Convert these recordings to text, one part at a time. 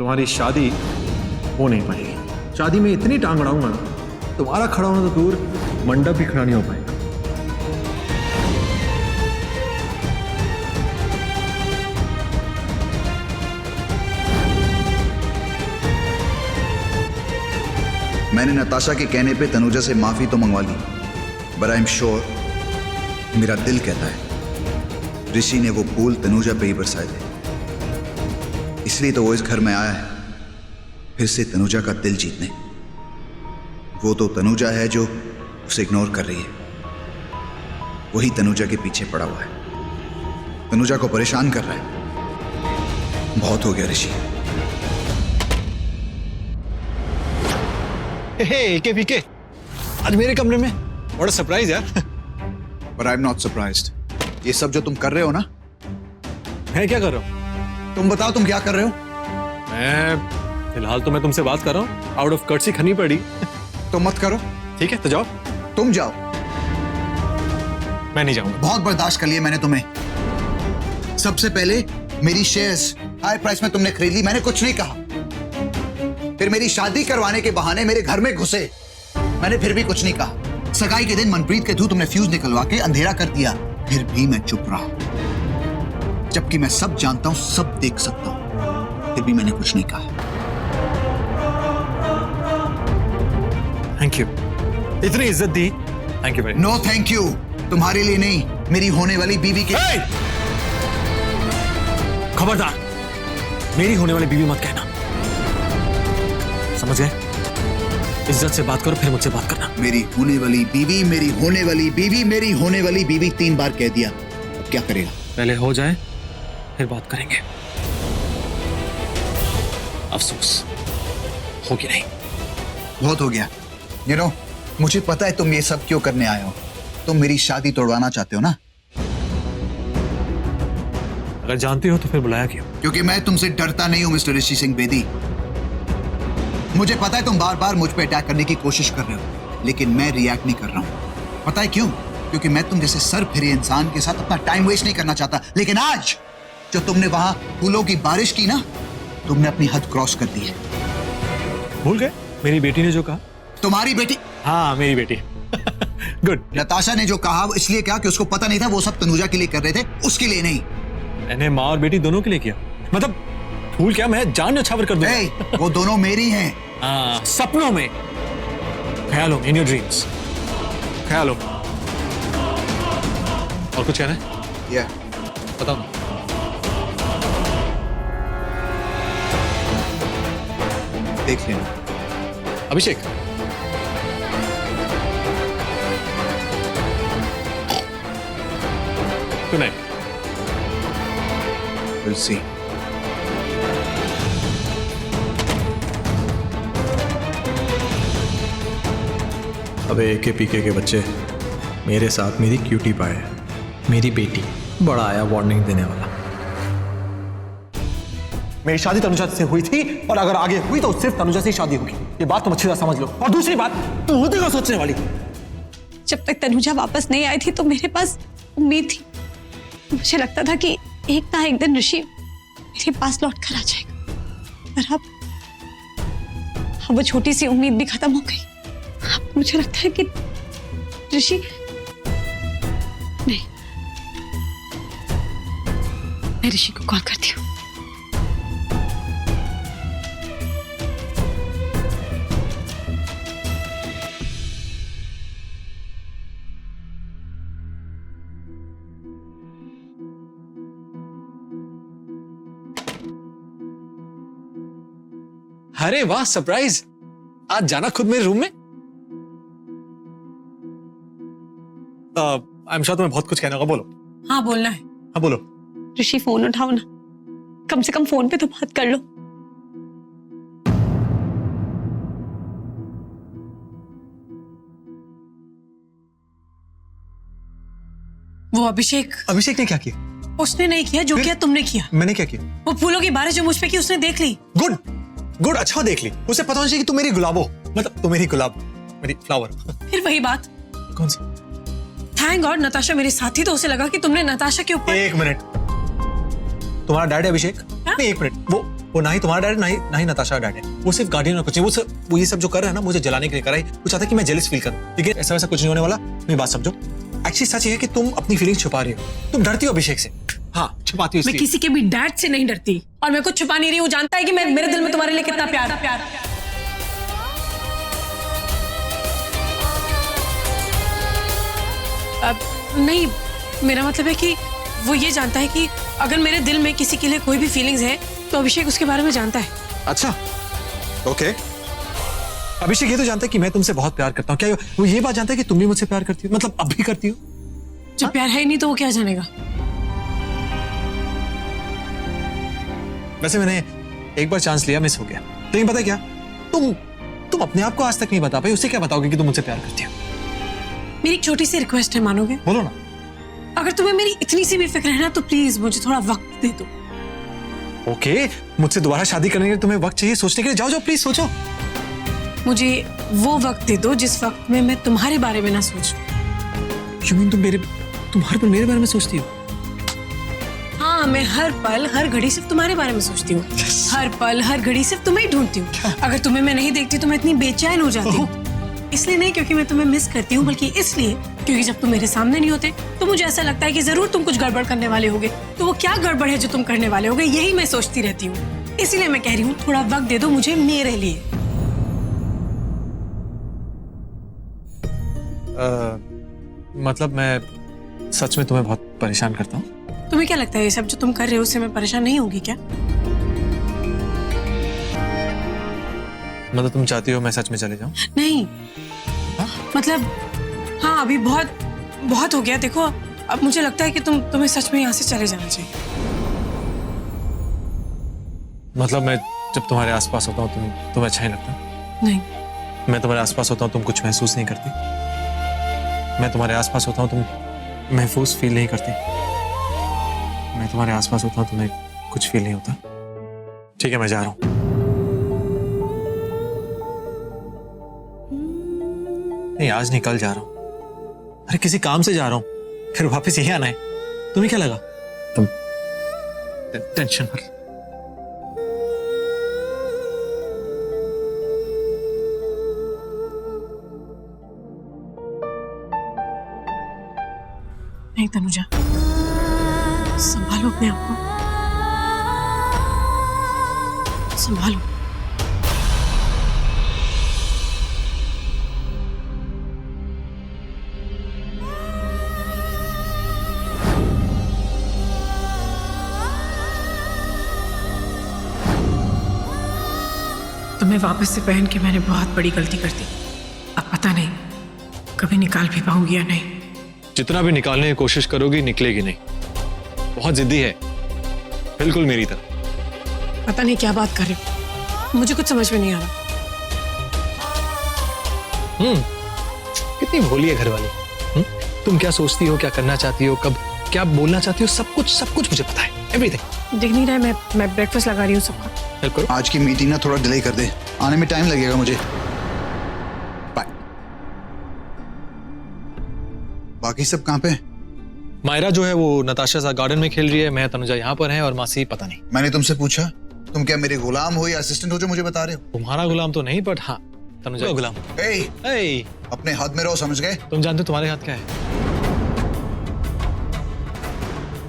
तुम्हारी शादी हो नहीं पाएगी। शादी में इतनी टांग अड़ाऊंगा ना, तुम्हारा खड़ा होना तो दूर, मंडप भी खड़ा नहीं हो पाएगा। मैंने नताशा के कहने पे तनुजा से माफी तो मंगवा ली, बट आई एम श्योर, मेरा दिल कहता है ऋषि ने वो फूल तनुजा पे ही बरसाए थे। इसलिए तो वो इस घर में आया है, फिर से तनुजा का दिल जीतने। वो तो तनुजा है जो उसे इग्नोर कर रही है, वही तनुजा के पीछे पड़ा हुआ है, तनुजा को परेशान कर रहा है। बहुत हो गया ऋषि। एके पीके, आज मेरे कमरे में बड़ा सरप्राइज है। But I'm not surprised. ये सब जो तुम कर रहे हो ना, मैं क्या कर रहा हूँ? तुम बताओ तुम क्या कर रहे हो? मैं फिलहाल तो मैं तुमसे बात कर रहा हूँ, आउट ऑफ कर्टसी खनी पड़ी। तो मत करो। ठीक है तो जाओ। तुम जाओ। मैं नहीं जाऊंगा। बहुत बर्दाश्त कर लिया मैंने तुम्हें। सबसे पहले मेरी शेयर्स हाई प्राइस में तुमने खरीद ली, मैंने कुछ नहीं कहा। फिर मेरी शादी करवाने के बहाने मेरे घर में घुसे, मैंने फिर भी कुछ नहीं कहा। सगाई के दिन मनप्रीत के थ्रू तुमने फ्यूज निकलवा के अंधेरा कर दिया, फिर भी मैं चुप रहा। जबकि मैं सब जानता हूं, सब देख सकता हूं, फिर भी मैंने कुछ नहीं कहा। थैंक यू, इतनी इज्जत दी, थैंक यू भाई। नो थैंक यू, तुम्हारे लिए नहीं, मेरी होने वाली बीवी के। खबरदार, मेरी होने वाली बीवी मत कहना, समझ गए? इज्जत से बात करो, फिर मुझसे बात करना। मेरी होने वाली बीवी, मेरी होने वाली बीवी, मेरी होने वाली बीवी 3 बार कह दिया, अब क्या करेगा? पहले हो जाए फिर बात करेंगे। अफसोस हो कि नहीं। बहुत हो गया। You know, मुझे पता है तुम ये सब क्यों करने आए हो। तुम मेरी शादी तोड़वाना चाहते हो ना? अगर जानती हो तो फिर बुलाया क्यों? क्योंकि मैं तुमसे डरता नहीं हूं मिस्टर ऋषि सिंह बेदी। मुझे पता है तुम बार बार मुझ पे अटैक करने की कोशिश कर रहे हो, लेकिन मैं रिएक्ट नहीं कर रहा हूं। पता है क्यों? क्योंकि मैं तुम जैसे सर फिरे इंसान के साथ अपना टाइम वेस्ट नहीं करना चाहता। लेकिन आज जो तुमने वहां फूलों की बारिश की ना, तुमने अपनी हद क्रॉस कर दी है। भूल गए मेरी बेटी ने जो कहा? तुम्हारी बेटी? हाँ मेरी बेटी। गुड। नताशा ने जो कहा वो इसलिए कहा कि उसको पता नहीं था वो सब तनुजा के लिए कर रहे थे, उसके लिए नहीं। मैंने माँ और बेटी दोनों के लिए किया। मतलब भूल क्या, मैं जान न्यौछावर कर दूंगा। वो दोनों मेरी हैं। हाँ, सपनों में, ख्यालों में, इन योर ड्रीम्स, ख्यालों में। और कुछ कहना है? या बताओ ना। देख लेना। अभिषेक, गुड नाइट। Will see. अबे एके पीके के बच्चे, मेरे साथ मेरी क्यूटी पाए है, मेरी बेटी। बड़ा आया वार्निंग देने वाला। मेरी शादी तनुजा से हुई थी, और अगर आगे हुई तो सिर्फ तनुजा से ही शादी होगी। ये बात तुम अच्छी तरह समझ लो। और दूसरी बात, तुम होते क्या सोचने वाली? जब तक तनुजा वापस नहीं आई थी तो मेरे पास उम्मीद थी। मुझे लगता था कि एक ना एक दिन ऋषि मेरे पास लौट कर आ जाएगा, पर अब वो छोटी सी उम्मीद भी खत्म हो गई। अब मुझे लगता है कि ऋषि नहीं, मैं ऋषि को कॉल करती हूँ। अरे वाह, सरप्राइज! आज जाना खुद मेरे रूम में? आई एम श्योर तुम्हें बहुत कुछ कहना होगा, बोलो। हाँ बोलना है। हाँ बोलो। ऋषि फोन उठाओ ना, कम से कम फोन पे तो बात कर लो। वो अभिषेक ने क्या किया? उसने नहीं किया, जो किया तुमने किया। मैंने क्या किया? वो फूलों की बारिश जो मुझ पे की उसने देख ली। गुड गुड, अच्छा देख ली। उसे पता होना चाहिए कि तुम मेरी गुलाब हो, मतलब तुम मेरी गुलाब, मेरी फ्लावर। फिर वही बात। कौन सी? थैंक गॉड नताशा मेरे साथ थी, तो उसे लगा कि तुमने नताशा के ऊपर। एक मिनट, तुम्हारा डैड है अभिषेक? हाँ? नहीं, एक मिनट, वो ना ही तुम्हारा डैड ना ही नताशा का डैड है। वो सिर्फ गार्डियन और कुछ नहीं। वो ये सब जो कर रहा है ना, मुझे जलाने के लिए कर रहा है। वो चाहता है कि मैं जेलस फील करूं, लेकिन ऐसा वैसा कुछ नहीं होने वाला। मेरी बात समझो। एक्चुअली सच ये है कि तुम अपनी फीलिंग्स छुपा रही हो। तुम डरती हो अभिषेक से। हाँ, छुपाती हो मैं इसलिए। किसी के भी डैड से नहीं डरती और मैं कुछ छुपा नहीं रही। वो जानता है कि मैं मेरे दिल में तुम्हारे लिए कितना प्यार नहीं, मेरा मतलब है कि वो ये जानता है कि अगर मेरे दिल में किसी के लिए कोई भी फीलिंग्स है तो अभिषेक उसके बारे में जानता है। अच्छा, ओके। अभिषेक ये तो जानता है कि मैं तुमसे बहुत प्यार करता हूँ। क्या वो ये बात जानता है कि तुम भी मुझसे प्यार करती हो? मतलब अब भी करती हो? जब प्यार है ही नहीं तो वो क्या जानेगा? वैसे मैंने एक बार चांस लिया, मिस हो गया। लेकिन पता है क्या, तुम अपने आप को आज तक नहीं बता पाई, उससे क्या बताओगे कि तुम मुझसे प्यार करती हो? मेरी एक छोटी सी रिक्वेस्ट है, मानोगे? बोलो ना। अगर तुम्हें मेरी इतनी सी भी फिक्र है ना तो प्लीज मुझे थोड़ा वक्त दे दो। ओके, मुझसे दोबारा शादी करने के लिए तुम्हें वक्त चाहिए सोचने के लिए। जाओ प्लीज सोचो। मुझे वो वक्त दे दो जिस वक्त में मैं तुम्हारे बारे में ना सोचूं। You mean तुम हर पल मेरे बारे में सोचती हो? हाँ, मैं हर पल हर घड़ी सिर्फ तुम्हारे बारे में सोचती हूँ। हर पल हर घड़ी सिर्फ तुम्हें ही ढूंढती हूँ। अगर तुम्हें मैं नहीं देखती तो मैं इतनी बेचैन हो जाती हूँ। इसलिए नहीं क्योंकि मैं तुम्हें मिस करती हूँ, बल्कि इसलिए क्योंकि जब तुम मेरे सामने नहीं होते तो मुझे ऐसा लगता है कि जरूर तुम कुछ गड़बड़ करने वाले होगे। तो वो क्या गड़बड़ है जो तुम करने वाले होगे, यही मैं सोचती रहती हूँ। इसीलिए मैं कह रही हूँ थोड़ा वक्त दे दो मुझे मेरे लिए। मतलब मैं सच में तुम्हें बहुत परेशान करता हूँ? तुम्हें क्या लगता है ये सब जो तुम कर रहे हो उससे मैं परेशान नहीं होगी क्या? मतलब तुम चाहती हो मैं सच में चले जाऊं? नहीं, मतलब हाँ, अभी बहुत हो गया। देखो, अब मुझे लगता है कि तुम्हें सच में यहाँ से चले जाना चाहिए। मतलब मैं जब तुम्हारे आसपास होता हूँ तुम्हें अच्छा नहीं लगता? नहीं, मैं तुम्हारे आसपास होता हूँ तुम कुछ महसूस नहीं करती? मैं तुम्हारे आसपास होता हूँ तुम महफूज फील नहीं करती? मैं तुम्हारे आसपास होता हूँ तुम्हें कुछ फील नहीं होता? ठीक है, मैं जा रहा हूँ। नहीं, आज नहीं, कल जा रहा हूँ। अरे किसी काम से जा रहा हूँ, फिर वापस यही आना है। तुम्हें क्या लगा? तुम टेंशन मत। नहीं तनुजा, संभालो अपने आप को, संभालो। तुम्हें वापस से पहन के मैंने बहुत बड़ी गलती कर दी। अब पता नहीं कभी निकाल भी पाऊंगी या नहीं। जितना भी निकालने की कोशिश करोगी निकलेगी नहीं। बहुत जिद्दी है, बिल्कुल मेरी तरह। पता नहीं क्या बात कर रहे हो, मुझे कुछ समझ में नहीं आ रहा। कितनी भोली है घरवाली। तुम क्या सोचती हो, क्या करना चाहती हो, कब क्या बोलना चाहती हो, सब कुछ मुझे पता है, एवरीथिंग। दिख नहीं रहा है, मैं ब्रेकफास्ट लगा रही हूँ सबका। हेल्प करो। आज की मीटिंग ना थोड़ा डिले कर दे, आने में टाइम लगेगा मुझे। बाय। बाकी सब कहाँ पे? मायरा जो है वो नताशा सा गार्डन में खेल रही है, मैं तनुजा यहाँ पर है और मासी पता नहीं। मैंने तुमसे पूछा तुम क्या मेरे गुलाम हो या असिस्टेंट हो जो मुझे बता रहे हो? तुम्हारा गुलाम तो नहीं, बट हाँ तनुजा का गुलाम। ए, अपने हाथ में रहो, समझ गए? तुम जानते हो तुम्हारे हाथ क्या है?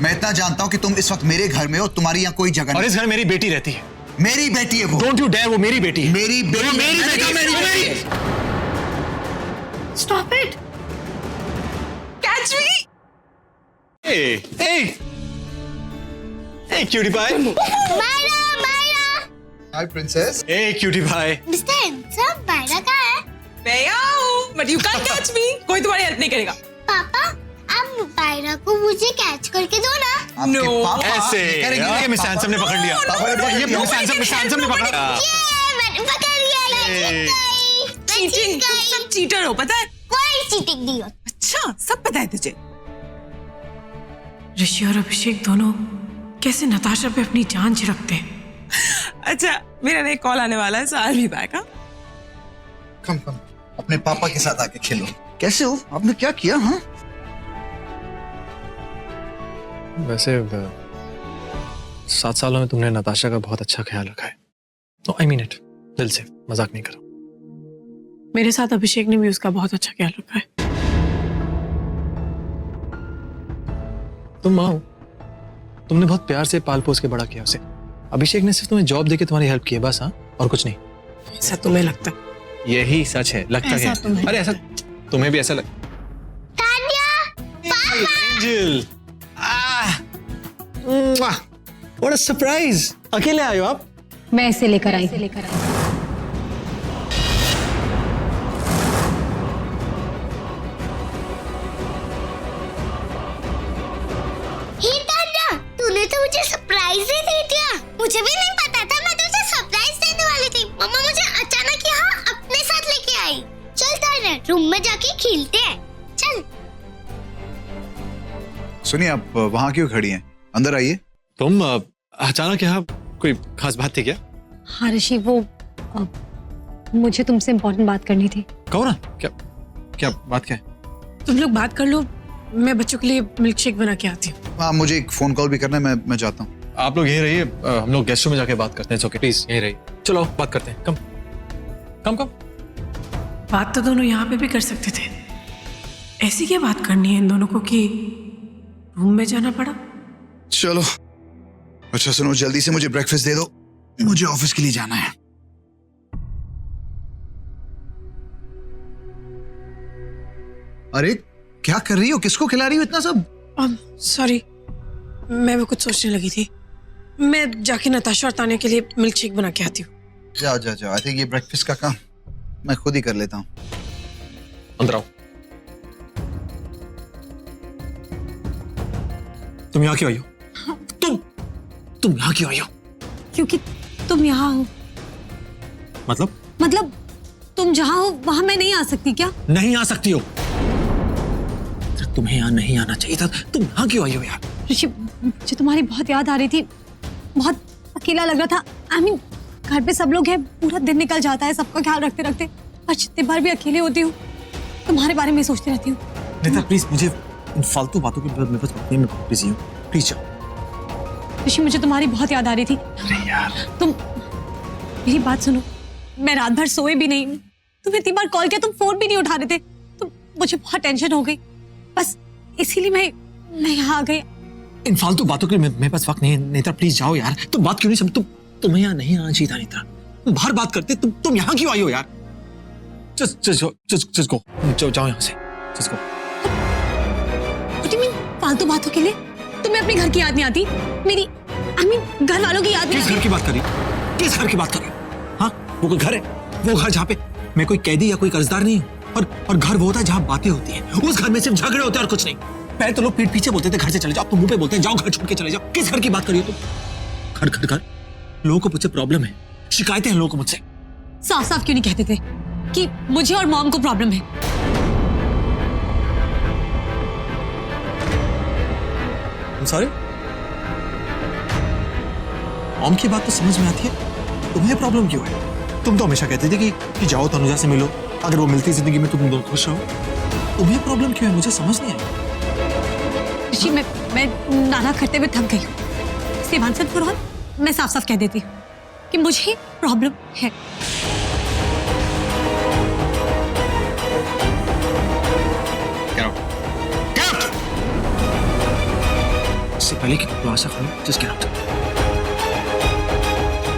मैं इतना जानता हूँ कि तुम इस वक्त मेरे घर में हो, तुम्हारी यहाँ कोई जगह और नहीं। इस घर मेरी बेटी रहती है। मेरी बेटी है वो। डोंट यू डेयर, वो मेरी बेटी है। मेरी बेटी, मेरी बेटी, मेरी बेटी है। Stop it, catch me. A cutie pie. Myra hi princess. A cutie pie. Mister handsome, Myra कहाँ है? मैं आऊं, but you can't catch me। कोई तुम्हारी हेल्प नहीं करेगा। पापा, आप मायरा को मुझे कैच करके दो ना। आपके पापा ऐसे ये मिस हैंडसम ने पकड़ लिया। ये मिस हैंडसम ने पकड़ा। ये मैंने पकड़ लिया। मैं चीटिंग, तुम सब चीटर हो, पता है? कोई चीटिंग नहीं होती। अच्छा, सब पता है तुझे। ऋषि और अभिषेक दोनों कैसे नताशा पे अपनी जान छिड़कते हैं। अच्छा, मेरा नया कॉल आने वाला है, so I'll be back। कम अपने पापा के साथ आके खेलो। कैसे हो? आपने क्या किया? हाँ, वैसे 7 सालों में तुमने नताशा का बहुत अच्छा ख्याल रखा है। तो आई मीन इट, दिल से, मजाक नहीं करो। मेरे साथ अभिषेक ने भी उसका बहुत अच्छा ख्याल रखा है। तुम माँ हो, तुमने बहुत प्यार से पाल पोस के बड़ा किया उसे। अभिषेक ने सिर्फ तुम्हें जॉब देके तुम्हारी हेल्प की है बस, हाँ, और कुछ नहीं। ऐसा तुम्हें लगता है? यही सच है, लगता ऐसा है। तुम्हें- अरे ऐसा तुम्हें भी ऐसा लग। Angel, what a surprise! अकेले आए हो आप? मैं इसे लेकर आई। हे तान्या, तूने तो मुझे सरप्राइज ही दे दिया। मुझे भी नहीं पता था मैं तुझे सरप्राइज देने वाली थी। मम्मा मुझे अचानक यहाँ अपने साथ लेके आई। चल तान्या, रूम में जाके खेलते हैं। चल। सुनिए, आप वहां क्यों खड़ी हैं? अंदर आइए। तुम अचानक यहाँ, कोई खास बात थी क्या? हाँ ऋषि, वो मुझे तुमसे इम्पोर्टेंट बात करनी थी। कहो ना, क्या क्या बात क्या है? तुम लोग बात कर लो, मैं बच्चों के लिए मिल्क शेक बना के आती हूँ। हाँ, मुझे एक फोन कॉल भी करना है, मैं जाता हूँ। आप लोग यहीं रहिए, हम लोग गेस्ट रूम में जाके बात करते हैं। ओके प्लीज यहीं रहिए। चलो बात करते हैं। कम कम कम। बात तो दोनों यहाँ पे भी कर सकते थे। ऐसी क्या बात करनी है इन दोनों को कि रूम में जाना पड़ा? चलो, अच्छा सुनो, जल्दी से मुझे ब्रेकफास्ट दे दो, मुझे ऑफिस के लिए जाना है। अरे क्या कर रही हो? किसको खिला रही हो इतना सब? सॉरी, मैं भी कुछ सोचने लगी थी। मैं जाके नताशा और तान्या के लिए मिल्क शेक बना के आती हूँ। जाओ जाओ जाओ, आई थिंक ये ब्रेकफास्ट का काम मैं खुद ही कर लेता हूँ। अंदर आओ। तुम यहाँ क्यों आई हो? तुम यहाँ क्यों आई हो? क्योंकि तुम यहाँ हो। मतलब तुम जहाँ हो वहां मैं नहीं आ सकती क्या? नहीं आ सकती हो। तुम्हें यहाँ नहीं आना चाहिए था। तुम यहाँ क्यों आई हो यार? ऋषि, मुझे तुम्हारी बहुत याद आ रही थी। बहुत अकेला लग रहा था। आई मीन, घर पे सब लोग हैं, पूरा दिन निकल जाता है सबका ख्याल रखते रखते, और जितनी बार भी अकेले होती हूँ तुम्हारे बारे में सोचती रहती हूँ। नेता प्लीज, मुझे इन फालतू बातों के मेरे पास वक्त नहीं, मैं बहुत बिजी हूँ। प्लीज जाओ। ऋषि, मुझे तुम्हारी बहुत याद आ रही थी। अरे यार, तुम मेरी बात सुनो, मैं रात भर सोए भी नहीं। तुम्हें इतनी बार कॉल किया, तुम फोन भी नहीं उठा रहे थे। तो मुझे बहुत टेंशन हो गई, बस इसीलिए मैं यहाँ आ गई। इन फालतू बातों के लिए मेरे पास वक्त नहीं है। नेता प्लीज जाओ यार। तुम बात क्यों नहीं समझ? तुम्हें यहाँ नहीं आना चाहिए था नेता। तुम बाहर बात करते, तुम यहाँ क्यों आई हो यार? just go। जाओ यहाँ से, just go। What do you mean, फालतू बातों के लिए? तुम्हें अपने घर की याद नहीं आती? मेरी आई मीन घर वालों की याद नहीं किस आती? घर की बात करी? किस घर की बात करी? हाँ, वो कोई घर है? वो घर जहाँ पे मैं कोई कैदी या कोई कर्जदार नहीं हूँ। और घर वो होता है जहाँ बातें होती हैं। उस घर में सिर्फ झगड़े होते हैं और कुछ नहीं। पहले तो लोग पीठ पीछे बोलते थे घर से चले जाओ, अब तो मुंह पे बोलते हैं जाओ घर छोड़ के चले जाओ। किस घर की बात करिए तुम? घर घर घर। लोगों को मुझसे प्रॉब्लम है, शिकायतें हैं लोगों को मुझसे। साफ साफ क्यों नहीं कहते थे कि मुझे और मॉम को प्रॉब्लम है? सॉरी, मॉम की बात तो समझ में आती है, तुम्हें प्रॉब्लम क्यों है? तुम तो हमेशा कहते थे कि जाओ तनुजा से मिलो, अगर वो मिलती जिंदगी में तुम दोनों खुश रहो। तुम्हें प्रॉब्लम क्यों है? मुझे समझ नहीं आया। ऋषि, मैं नाना करते हुए थक गई हूँ। सिवान से फुरहान, मैं साफ साफ कह देती हूँ कि मुझे प्रॉब्लम है। इससे पहले कि तुम आशा करो, just get out.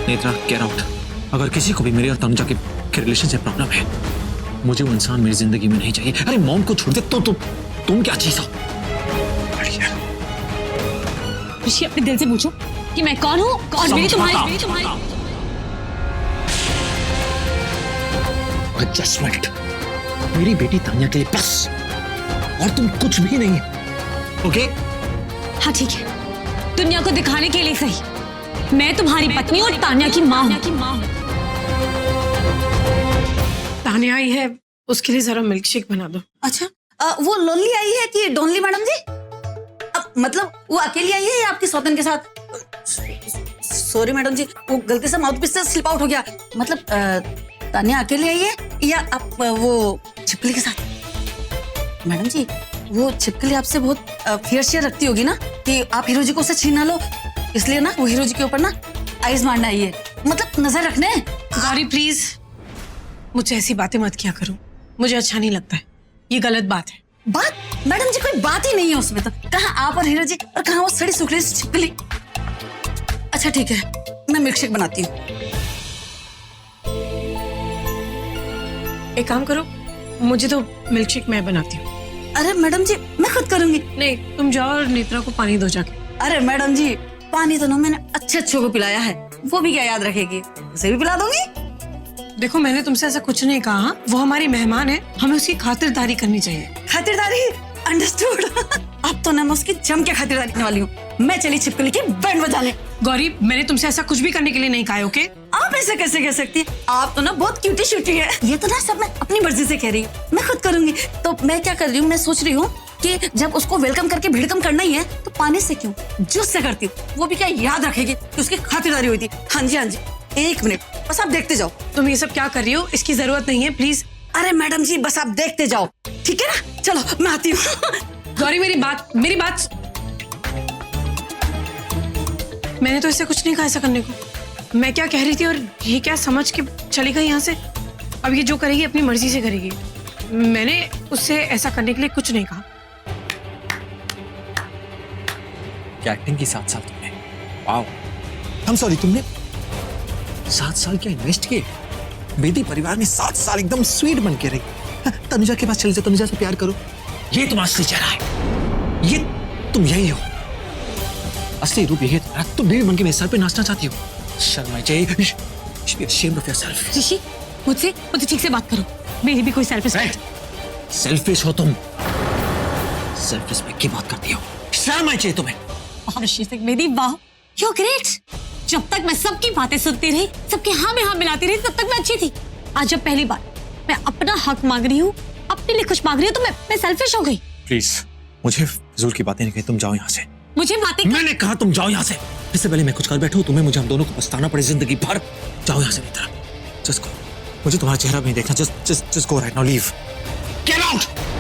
Netra, get out. अगर किसी को भी मेरे और तनुजा के रिलेशन से प्रॉब्लम है, मुझे वो इंसान मेरी जिंदगी में नहीं चाहिए। अरे मॉम को छोड़ दे तो तुम क्या चीज हो? ऋषि, अपने दिल से पूछो कि मैं कौन हूँ और मेरी तुम्हारी एडजस्टमेंट। मेरी बेटी तान्या के लिए बस, और तुम कुछ भी नहीं है। ओके? हाँ ठीक है, दुनिया को दिखाने के लिए सही। मैं तुम्हारी पत्नी और तान्या की माँ हूँ। तान्या आई है, उसके लिए जरा मिल्क शेक बना दो। अच्छा, वो लोनली आई है कि डोनली मैडम जी? मतलब वो अकेली आई है या आपके सौतन के साथ? सॉरी मैडम जी, वो गलती से माउथ पीस से स्लिप आउट हो गया। मतलब तान्या अकेली आई है या आप वो छिपकली के साथ? मैडम जी, वो छिपकली आपसे बहुत फेयर शेयर रखती होगी ना कि आप हीरो जी को उससे छीन ना लो। इसलिए ना वो हीरो जी के ऊपर ना आइज मारना ही है, मतलब नजर रखने। गौरी प्लीज मुझसे ऐसी बातें मत किया करो, मुझे अच्छा नहीं लगता है, ये गलत बात है। बात मैडम जी कोई बात ही नहीं है उसमें, तो कहाँ आप और हीरो जी और कहाँ वो सड़ी सुखड़ी सी छिपकली। अच्छा ठीक है, मैं मिल्कशेक बनाती हूँ। एक काम करो, मुझे तो मिल्कशेक मैं बनाती हूँ। अरे मैडम जी मैं खुद करूंगी। नहीं, तुम जाओ और नेत्रा को पानी दो जाके। अरे मैडम जी पानी तो ना मैंने अच्छे अच्छों को पिलाया है, वो भी क्या याद रखेगी, उसे भी पिला दूंगी। देखो मैंने तुमसे ऐसा कुछ नहीं कहा, वो हमारी मेहमान है, हमें उसकी खातिरदारी करनी चाहिए। खातिरदारी अंडरस्टूड। अब तो ना मैं उसकी जम के खातिरदारी करने वाली हूँ। मैं चली छिपकली की बैंड बजाने। गौरी मैंने तुमसे ऐसा कुछ भी करने के लिए नहीं कहा है, ओके? आप ऐसे कैसे कह सकती है, आप तो ना बहुत क्यूटी शूटी है। ये तो ना सब मैं अपनी मर्जी से कह रही हूँ, मैं खुद करूंगी। तो मैं क्या कर रही हूँ, मैं सोच रही हूँ कि जब उसको वेलकम करके भिड़कम करना ही है तो पानी से क्यों, जूस से करती हूँ, वो भी क्या याद रखेगी कि उसकी खातिरदारी हुई थी। हाँ जी हाँ जी, 1 मिनट बस आप देखते जाओ। तुम ये सब क्या कर रही हो, इसकी जरूरत नहीं है, प्लीज। अरे मैडम जी बस आप देखते जाओ, ठीक है ना, चलो मैं आती हूँ। गौरी मेरी बात मैंने तो इससे कुछ नहीं कहा ऐसा करने को। मैं क्या कह रही थी और ये क्या समझ के चली गई यहाँ से। अब ये जो करेगी अपनी मर्जी से करेगी, मैंने उससे ऐसा करने के लिए कुछ नहीं कहा। क्या एक्टिंग की 7 साल तुमने, वाओ। हम सॉरी, तुमने 7 साल क्या इन्वेस्ट किए बेदी परिवार में। 7 साल एकदम स्वीट बन के रही। तनुजा के पास चले जाओ, तनुजा से प्यार करो, ये तुम्हारा असली चेहरा है, ये तुम यही हो, असली रूप यही है तुम्हारा। तुम बेबी बन के मेरे सर पे नाचना चाहती हो, शर्मा चाहिए। ashamed of yourself। ऋषि मुझसे ठीक से बात करो, मेरी भी कोई सेल्फ रिस्पेक्ट। सेल्फिश हो तुम, सेल्फ रिस्पेक्ट की बात करती हो, शर्म आनी चाहिए तुम्हें। ऋषि से मेरी वाह, यू ग्रेट। जब तक मैं सबकी बातें सुनती रही, सबके हाँ में हाँ मिलाती रही, तब तक मैं अच्छी थी। आज जब पहली बार मैं अपना हक मांग रही हूँ, अपने लिए कुछ मांग रही हूँ, तो मैं सेल्फिश हो गई। प्लीज मुझे फिजूल की बातें नहीं कही, तुम जाओ यहाँ से। मुझे बातें मैंने कहा तुम जाओ यहाँ से, इससे पहले मैं कुछ कर बैठूं, तुम्हें मुझे हम दोनों को पछताना पड़े जिंदगी भर। जाओ यहाँ से नेत्रा, जस्ट गो, मुझे तुम्हारा चेहरा भी नहीं देखना। Just go right now, leave, get out.